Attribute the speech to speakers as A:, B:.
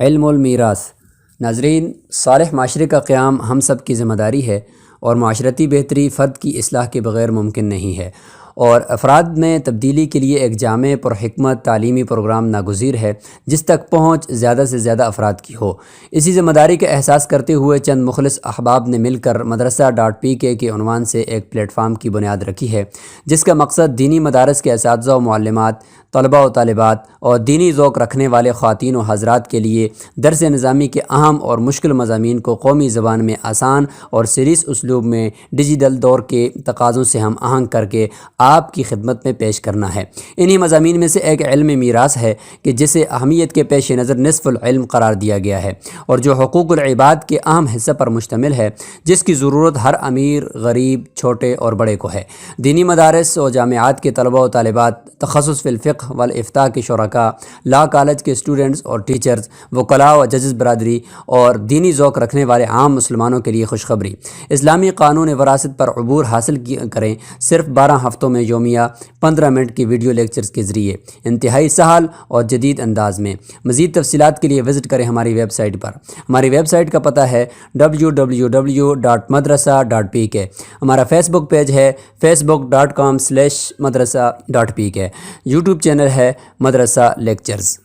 A: علم المیراث۔ ناظرین، صالح معاشرے کا قیام ہم سب کی ذمہ داری ہے اور معاشرتی بہتری فرد کی اصلاح کے بغیر ممکن نہیں ہے، اور افراد میں تبدیلی کے لیے ایک جامع پرحکمت تعلیمی پروگرام ناگزیر ہے جس تک پہنچ زیادہ سے زیادہ افراد کی ہو۔ اسی ذمہ داری کا احساس کرتے ہوئے چند مخلص احباب نے مل کر مدرسہ.pk کے عنوان سے ایک پلیٹ فارم کی بنیاد رکھی ہے، جس کا مقصد دینی مدارس کے اساتذہ و معلمات، طلباء و طالبات اور دینی ذوق رکھنے والے خواتین و حضرات کے لیے درس نظامی کے اہم اور مشکل مضامین کو قومی زبان میں آسان اور سلیس اسلوب میں ڈیجیٹل دور کے تقاضوں سے ہم آہنگ کر کے آپ کی خدمت میں پیش کرنا ہے۔ انہی مضامین میں سے ایک علم میراث ہے کہ جسے اہمیت کے پیش نظر نصف العلم قرار دیا گیا ہے، اور جو حقوق العباد کے اہم حصہ پر مشتمل ہے، جس کی ضرورت ہر امیر، غریب، چھوٹے اور بڑے کو ہے۔ دینی مدارس و جامعات کے طلباء و طالبات، تخصص فی الفقہ والافتاء کے شرکاء، لا کالج کے اسٹوڈنٹس اور ٹیچرز، وکلاء و ججز برادری اور دینی ذوق رکھنے والے عام مسلمانوں کے لیے خوشخبری: اسلامی قانون وراثت پر عبور حاصل کریں صرف 12 ہفتوں میں یومیہ 15 منٹ کی ویڈیو لیکچرز کے ذریعے، انتہائی سہل اور جدید انداز میں۔ مزید تفصیلات کے لیے وزٹ کریں ہماری ویب سائٹ پر۔ ہماری ویب سائٹ کا پتہ ہے www.madrasa.pk۔ ہمارا فیس بک پیج ہے facebook.com/madrasa.pk۔ یوٹیوب چینل ہے مدرسہ لیکچرز۔